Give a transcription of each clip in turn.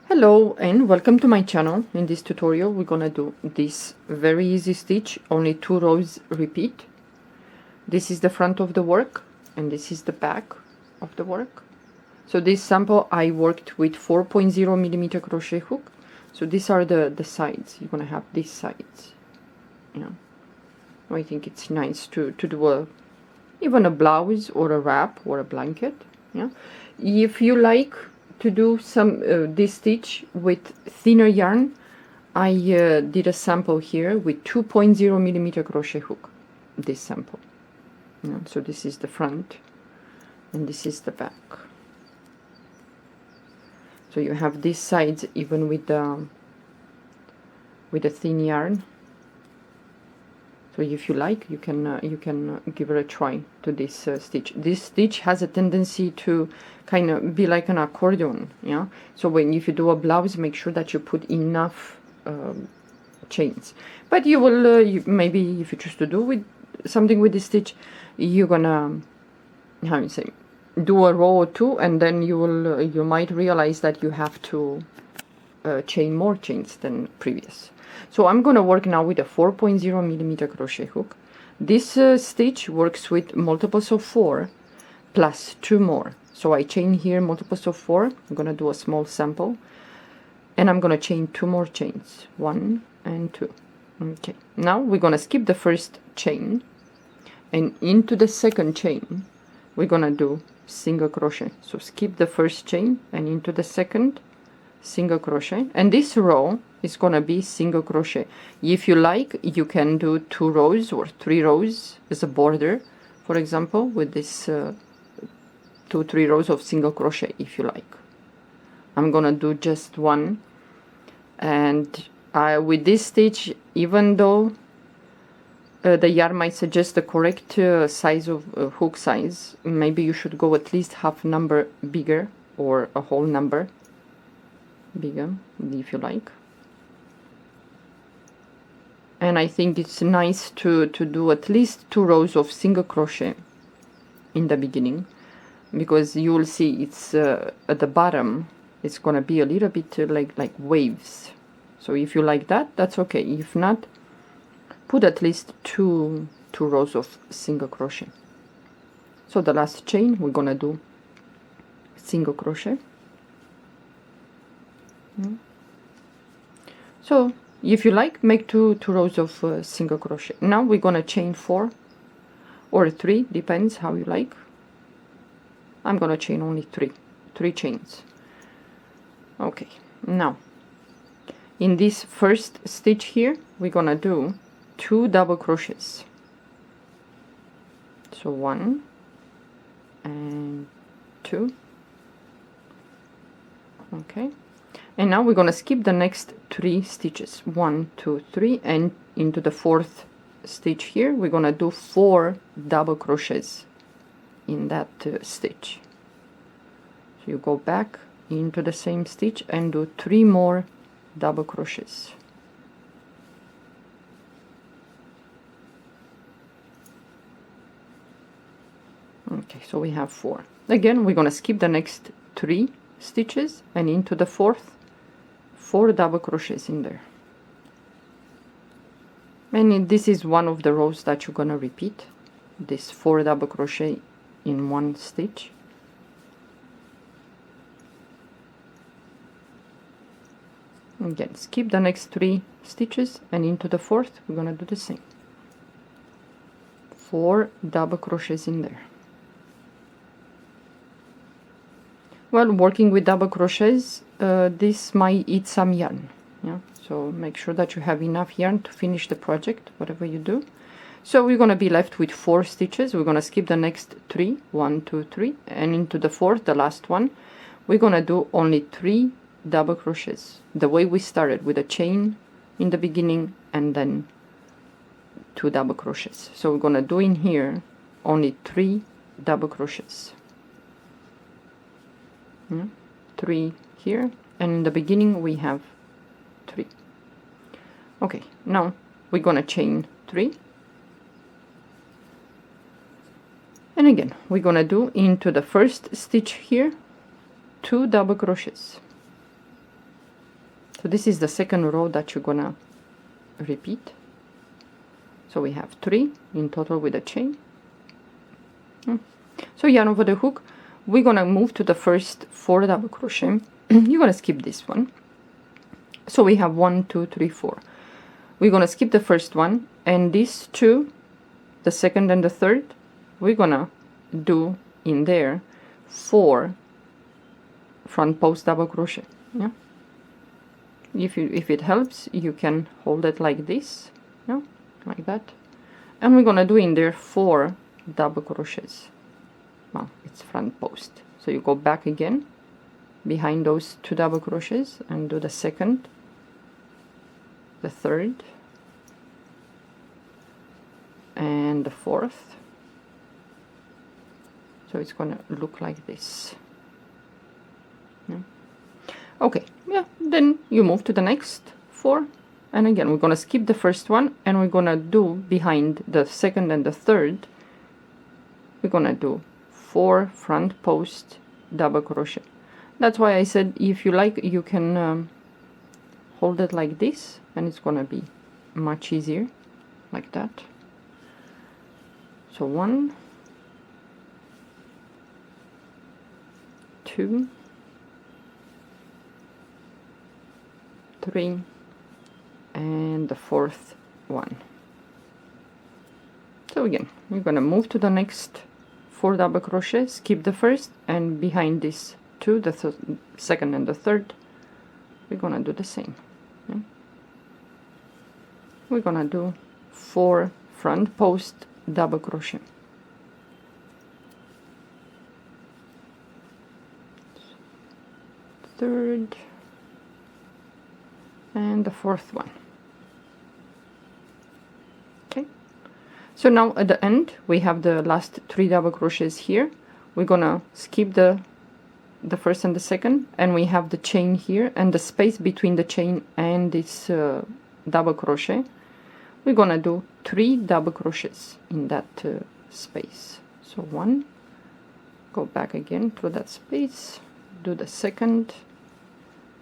Hello and welcome to my channel. In this tutorial we're gonna do this very easy stitch, only 2 rows repeat. This is the front of the work and this is the back of the work. So this sample I worked with 4.0 millimeter crochet hook. So these are the sides. You're gonna have these sides. Yeah, I think it's nice to do even a blouse or a wrap or a blanket. Yeah, if you like to do some this stitch with thinner yarn, I did a sample here with 2.0 millimeter crochet hook. This sample. Yeah, so this is the front and this is the back. So you have these sides even with the thin yarn. So if you like, you can give it a try to this stitch. This stitch has a tendency to kind of be like an accordion, yeah. So if you do a blouse, make sure that you put enough chains. But you will maybe if you choose to do with something with this stitch, you're gonna do a row or two, and then you might realize that you have to chain more chains than previous. So I'm going to work now with a 4.0 millimeter crochet hook. This stitch works with multiples of 4 plus 2 more. So I chain here multiples of 4. I'm going to do a small sample and I'm going to chain 2 more chains, 1 and 2. Okay, now we're going to skip the first chain, and into the second chain we're going to do single crochet. So skip the first chain and into the second single crochet, and this row is gonna be single crochet. If you like, you can do 2 rows or 3 rows as a border, for example, with this 2-3 rows of single crochet if you like. I'm gonna do just one, and with this stitch, even though the yarn might suggest the correct size of hook size, maybe you should go at least half number bigger or a whole number bigger if you like. And I think it's nice to do at least 2 rows of single crochet in the beginning, because you will see it's at the bottom it's gonna be a little bit like waves. So if you like that, that's okay. If not, put at least two rows of single crochet. So the last chain we're gonna do single crochet. So if you like, make two rows of single crochet. Now we're gonna chain 4 or 3, depends how you like. I'm gonna chain only 3 chains. Okay, now in this first stitch here we're gonna do 2 double crochets. So 1 and 2. Okay, and now we're gonna skip the next 3 stitches, 1 2 3, and into the 4th stitch here we're gonna do 4 double crochets in that stitch. So you go back into the same stitch and do 3 more double crochets. Okay, so we have 4. Again, we're gonna skip the next 3 stitches and into the 4th 4 double crochets in there. And this is one of the rows that you're gonna repeat, this 4 double crochet in one stitch. Again, skip the next 3 stitches and into the 4th we're gonna do the same, 4 double crochets in there. Well, working with double crochets, this might eat some yarn, yeah, so make sure that you have enough yarn to finish the project, whatever you do. So we're gonna be left with 4 stitches. We're gonna skip the next 3, 1 2 3, and into the 4th, the last one, we're gonna do only 3 double crochets, the way we started, with a chain in the beginning and then 2 double crochets. So we're gonna do in here only 3 double crochets. 3 here, and in the beginning we have 3. Okay, now we're gonna chain 3, and again we're gonna do into the first stitch here 2 double crochets. So this is the second row that you're gonna repeat. So we have 3 in total with a chain. So yarn over the hook. We're gonna move to the first 4 double crochet. You're gonna skip this one. So we have 1, 2, 3, 4. We're gonna skip the first one, and these 2, the second and the third, we're gonna do in there 4 front post double crochet. Yeah. If it helps, you can hold it like this, yeah, like that, and we're gonna do in there 4 double crochets. Well, it's front post, so you go back again behind those 2 double crochets and do the second, the third, and the fourth. So it's gonna look like this. Yeah. Okay, yeah, then you move to the next 4, and again we're gonna skip the first one, and we're gonna do behind the second and the third, we're gonna do 4 front post double crochet. That's why I said if you like, you can hold it like this, and it's gonna be much easier like that. So 1, 2, 3, and the fourth one. So again, we're gonna move to the next 4 double crochet, skip the first, and behind this 2, the second and the third, we're gonna do the same. Yeah? We're gonna do 4 front post double crochet. Third and the fourth one. Okay, so now at the end we have the last 3 double crochets here. We're gonna skip the first and the second, and we have the chain here, and the space between the chain and this double crochet, we're gonna do 3 double crochets in that space. So 1, go back again through that space, do the second,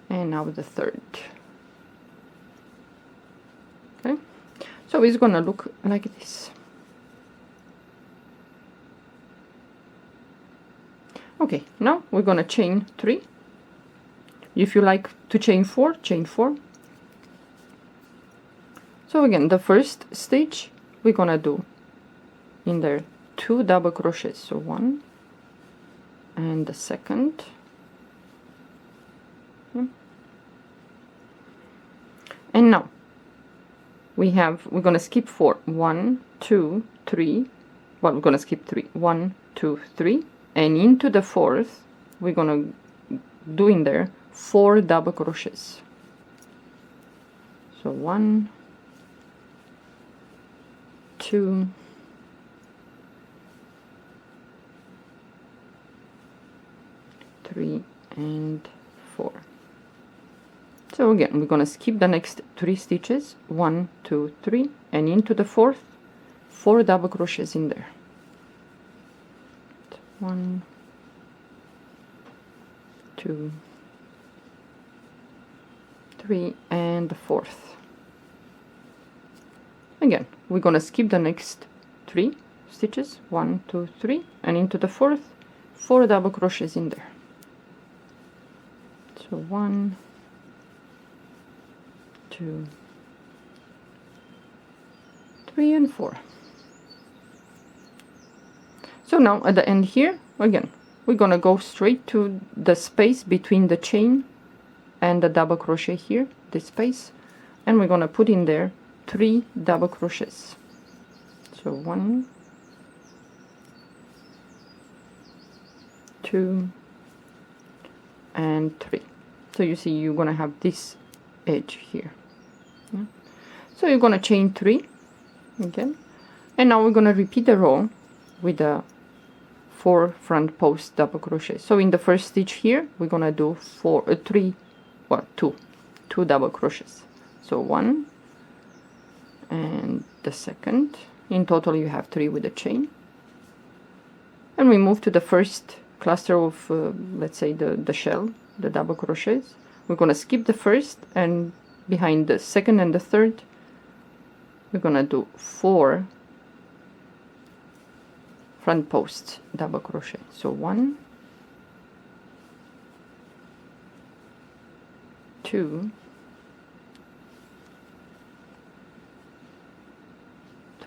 and now the third. Okay, so it's gonna look like this. Okay, now we're gonna chain 3. If you like to chain 4, chain 4. So again, the first stitch we're gonna do in there 2 double crochets, so 1, and the second. Yeah. And now we're gonna skip 4. 1, 2, 3. Well, we're gonna skip 3. 1, 2, 3, and into the fourth we're gonna do in there 4 double crochets. So 1, 2, 3, and 4. So again, we're gonna skip the next 3 stitches, 1, 2, 3, and into the fourth 4 double crochets in there. 1, 2, 3, and the fourth. Again, we're gonna skip the next 3 stitches, 1, 2, 3, and into the fourth 4 double crochets in there. So 1, 2, 3, and 4. So now at the end here, again, we're gonna go straight to the space between the chain and the double crochet here, this space, and we're gonna put in there 3 double crochets. So 1, 2, and 3. So you see you're gonna have this edge here. Yeah. So you're gonna chain 3 again, and now we're gonna repeat the row with the 4 front post double crochet. So in the first stitch here we're gonna do 2 double crochets. So 1, and the second. In total you have 3 with the chain, and we move to the first cluster of let's say the shell, the double crochets. we're gonna skip the first, and behind the second and the third we're gonna do 4 front posts double crochet. So 1, 2,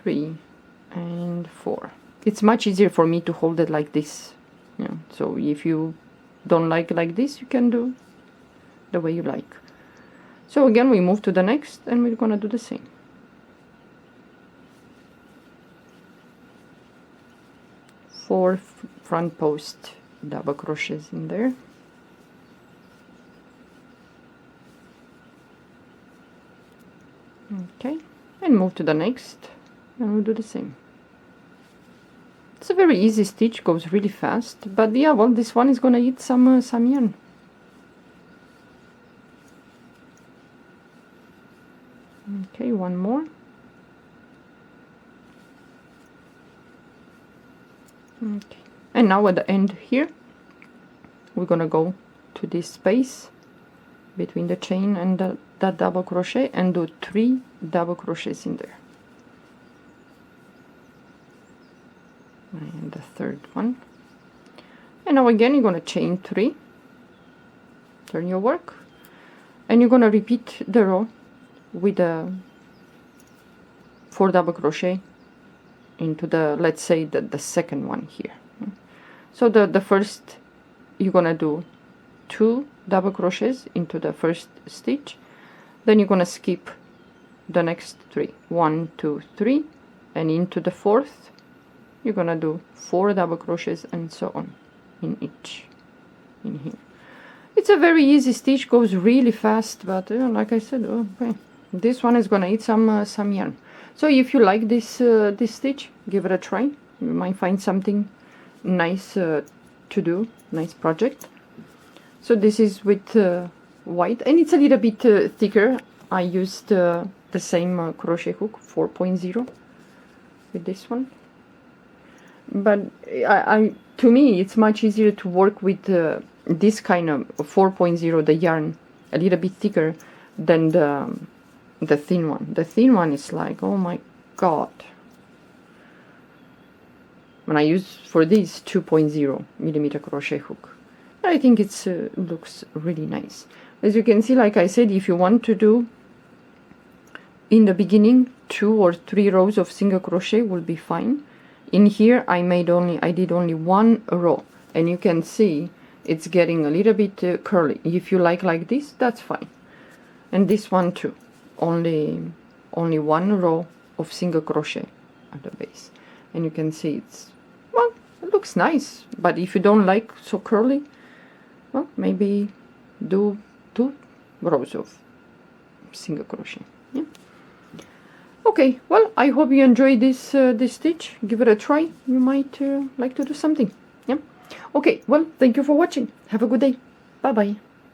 3 and 4. It's much easier for me to hold it like this, yeah. So if you don't like this, you can do the way you like. So again, we move to the next, and we're gonna do the same. 4 front post double crochets in there. Okay, and move to the next, and we'll do the same. It's a very easy stitch, goes really fast, but yeah, well, this one is gonna eat some yarn. Okay, one more. Okay, and now at the end here, we're gonna go to this space between the chain and that double crochet and do 3 double crochets in there. And the third one. And now again, you're gonna chain 3, turn your work, and you're gonna repeat the row with 4 double crochet into the, let's say, the second one here. So the first, you're gonna do 2 double crochets into the first stitch, then you're gonna skip the next 3, 1, 2, 3, and into the fourth you're gonna do 4 double crochets, and so on in each in here. It's a very easy stitch, goes really fast, but like I said, okay, this one is gonna eat some yarn. So if you like this this stitch, give it a try. You might find something nice to do, nice project. So this is with white, and it's a little bit thicker. I used the same crochet hook 4.0 with this one, but to me it's much easier to work with this kind of 4.0, the yarn a little bit thicker than the thin one. The thin one is like, oh my god. When I use for this 2.0 millimeter crochet hook, I think it's looks really nice. As you can see, like I said, if you want to do in the beginning 2 or 3 rows of single crochet will be fine. In here I did only 1 row, and you can see it's getting a little bit curly. If you like this, that's fine. And this one too, only 1 row of single crochet at the base, and you can see it's, well, it looks nice. But if you don't like so curly, well, maybe do 2 rows of single crochet. Yeah. Okay, well, I hope you enjoyed this this stitch. Give it a try. You might like to do something. Yeah. Okay, well, thank you for watching. Have a good day. Bye bye.